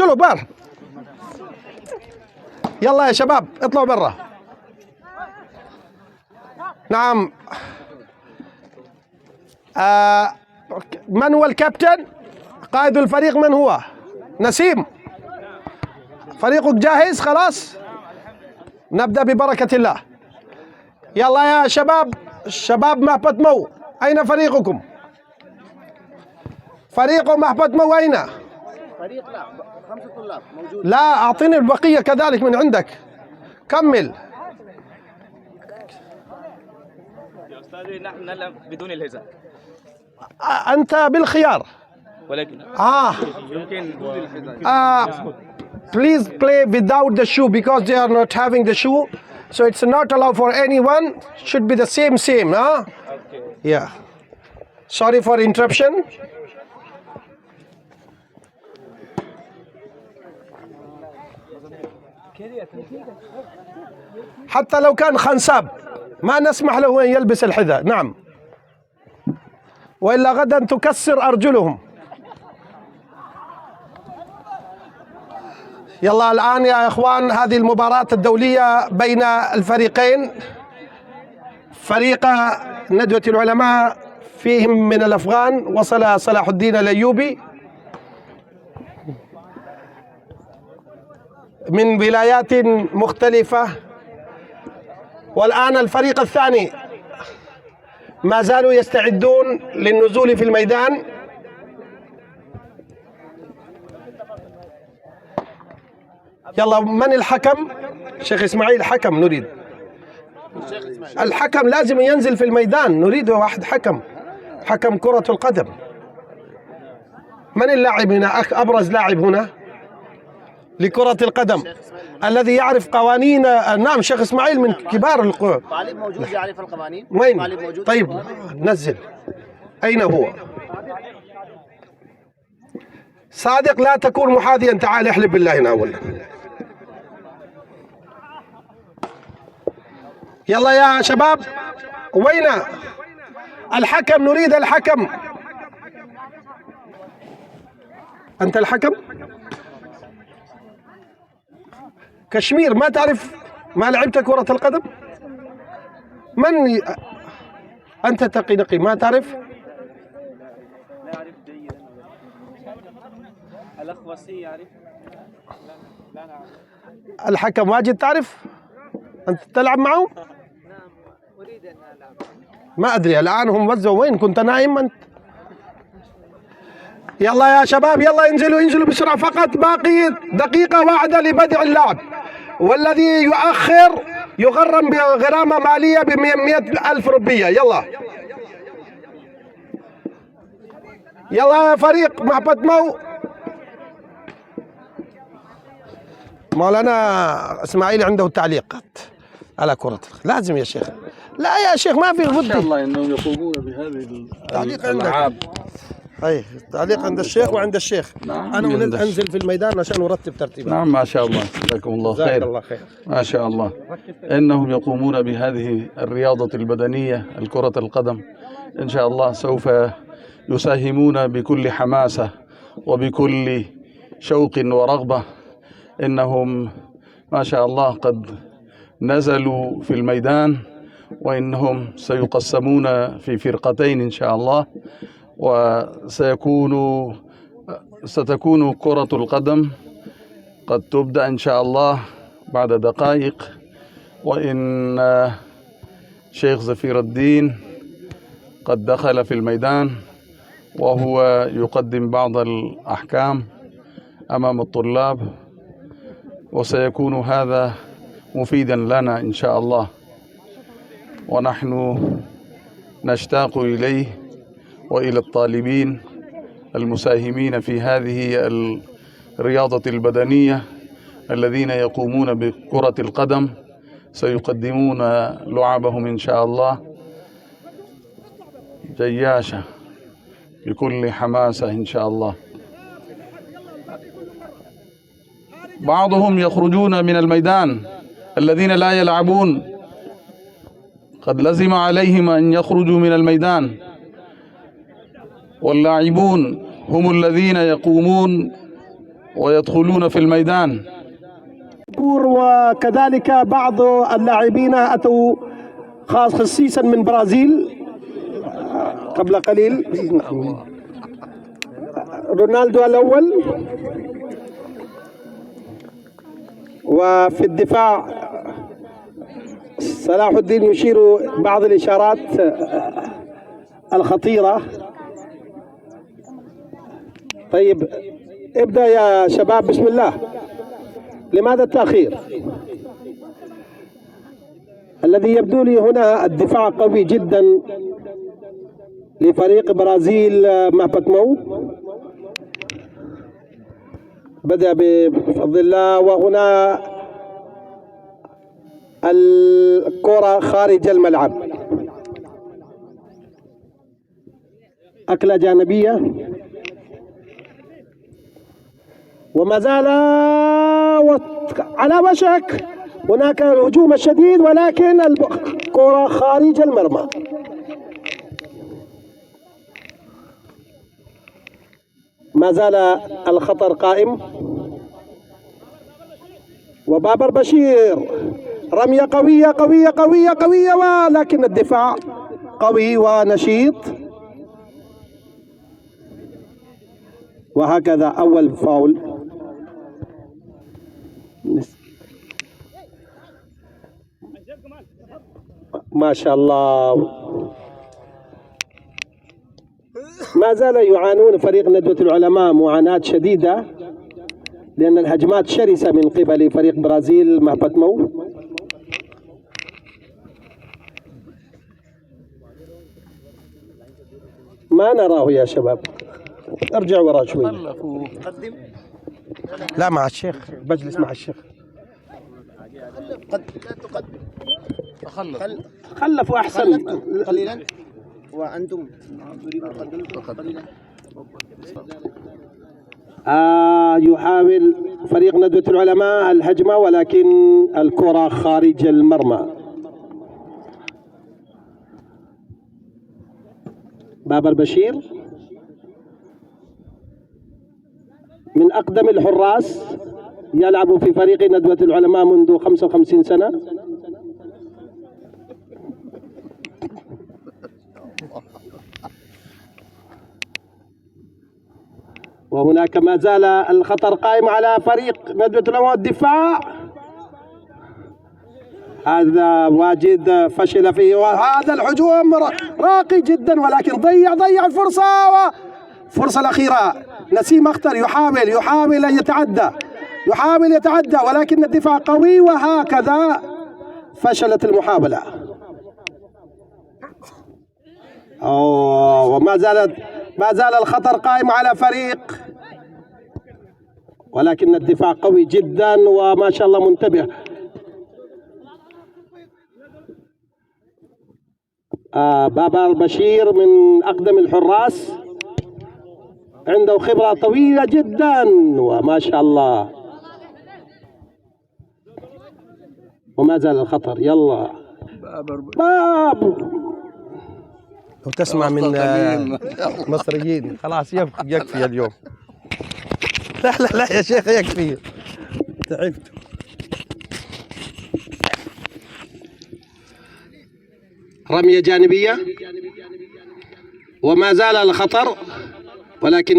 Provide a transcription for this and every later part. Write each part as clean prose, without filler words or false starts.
شلو بار. يلا يا شباب اطلعوا برا. نعم. من هو الكابتن؟ قائد الفريق من هو؟ نسيم. فريقك جاهز خلاص؟ نبدأ ببركة الله. يلا يا شباب، شباب محبة مو، أين فريقكم؟ فريق محبة مو أين؟ فريق لا 5 طلاب موجود. لا أعطيني البقية كذلك من عندك. كمل. يا أستاذي نحن نلعب بدون الحذاء. أنت بالخيار. ولكن يمكن بدون الحذاء. Please play without the shoe because they are not having the shoe, so it's not allowed for anyone. Should be the same, huh? Okay. Yeah. Sorry for interruption. حتى لو كان خنساب ما نسمح له أن يلبس الحذاء. نعم، وإلا غدا تكسر أرجلهم. يلا الآن يا إخوان هذه المباراة الدولية بين الفريقين. فريق ندوة العلماء فيهم من الأفغان وصل صلاح الدين الأيوبي من ولايات مختلفة، والآن الفريق الثاني ما زالوا يستعدون للنزول في الميدان. يلا من الحكم؟ شيخ إسماعيل حكم نريد. الحكم لازم ينزل في الميدان، نريد واحد حكم، حكم كرة القدم. من اللاعب هنا؟ أبرز لاعب هنا لكرة القدم الذي يعرف قوانين. نعم شيخ إسماعيل من كبار القوى. طالب موجود يعرف القوانين. وين؟ طالب موجود. طيب نزل. أين هو؟ صادق لا تكون محاذيا، تعال احلب بالله هنا أولا. يلا يا شباب وين الحكم؟ نريد الحكم. أنت الحكم؟ كشمير ما تعرف؟ ما لعبت كرة القدم؟ من أنت تقي نقي ما تعرف؟ لا أعرف جيدا. الأخوصي يعرف؟ لا نعرف. الحكم واجد تعرف؟ أنت تلعب معه؟ نعم أريد أن ألعب. ما أدري الآن هم وزعوا. وين كنت نايم أنت؟ يلا يا شباب يلا انزلوا بسرعة، فقط باقي دقيقة واحدة لبدء اللعب، والذي يؤخر يغرم بغرامة مالية ب100,000 روبية. يلا يا فريق محبة مو. مولانا اسماعيل عنده تعليقات على كرة لازم يا شيخ. لا يا شيخ ما في إن شاء الله أنهم يقومون بهذه الألعاب. أي تعليق عند الشيخ وعند الشيخ. نعم. أنا أنزل في الميدان عشان أرتب ترتيبات. نعم ما شاء الله، جزاكم الله جزاك خير. الله خير. ما شاء الله. إنهم يقومون بهذه الرياضة البدنية الكرة القدم، إن شاء الله سوف يساهمون بكل حماسة وبكل شوق ورغبة. إنهم ما شاء الله قد نزلوا في الميدان، وإنهم سيقسمون في فرقتين إن شاء الله، ستكون كرة القدم قد تبدأ إن شاء الله بعد دقائق. وإن شيخ زفير الدين قد دخل في الميدان وهو يقدم بعض الأحكام أمام الطلاب، وسيكون هذا مفيدا لنا إن شاء الله، ونحن نشتاق إليه وإلى الطالبين المساهمين في هذه الرياضة البدنية الذين يقومون بكرة القدم، سيقدمون لعبهم إن شاء الله جياشة بكل حماسة إن شاء الله. بعضهم يخرجون من الميدان، الذين لا يلعبون قد لزم عليهم أن يخرجوا من الميدان، واللاعبون هم الذين يقومون ويدخلون في الميدان. وكذلك بعض اللاعبين أتوا خصيصا من برازيل قبل قليل. رونالدو الأول. وفي الدفاع صلاح الدين يشير بعض الإشارات الخطيرة. طيب ابدأ يا شباب، بسم الله. لماذا التأخير؟ الذي يبدو لي هنا الدفاع قوي جدا لفريق برازيل مهبط. بدأ بفضل الله، وهنا الكرة خارج الملعب، أكلة جانبية، وما زال على وشك هناك الهجوم الشديد، ولكن الكرة خارج المرمى. ما زال الخطر قائم، وبابر بشير رمية قوية قوية قوية قوية، ولكن الدفاع قوي ونشيط. وهكذا أول فاول. ما شاء الله. ما زال يعانون فريق ندوة العلماء معاناة شديدة، لأن الهجمات شرسة من قبل فريق برازيل مهبط. ما نراه يا شباب، ارجع وراء شوي. قدم. لا مع الشيخ، بجلس مع الشيخ. لا تقدم. خلفوا أحسن قليلا. وأنتم قليلا. يحاول فريق ندوة العلماء الهجمة، ولكن الكرة خارج المرمى. بابر بشير من أقدم الحراس، يلعب في فريق ندوة العلماء منذ 55 سنة. وهناك ما زال الخطر قائم على فريق ندوة العلماء. الدفاع هذا واجد فشل فيه، وهذا الهجوم راقي جدا، ولكن ضيع الفرصة. والفرصة الأخيرة نسيم أختر يحاول أن يتعدى، ولكن الدفاع قوي، وهكذا فشلت المحاولة. وما زال الخطر قائم على فريق، ولكن الدفاع قوي جدا، وما شاء الله منتبه. بابر بشير من أقدم الحراس، عنده خبرة طويلة جدا، وما شاء الله. وما زال الخطر. يلا باب. لو تسمع من مصريين خلاص يكفي اليوم. لا يا شيخ يكفي، تعبت. رمية جانبية، وما زال الخطر، ولكن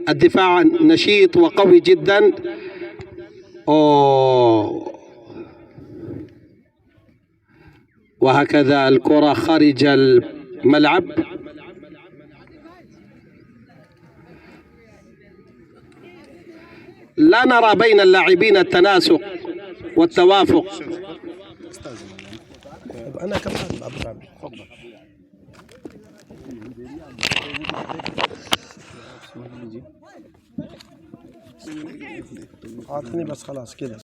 الدفاع نشيط وقوي جدا. وهكذا الكرة خارج الملعب. لا نرى بين اللاعبين التناسق والتوافق. أنا كمان أعطني بس خلاص كده.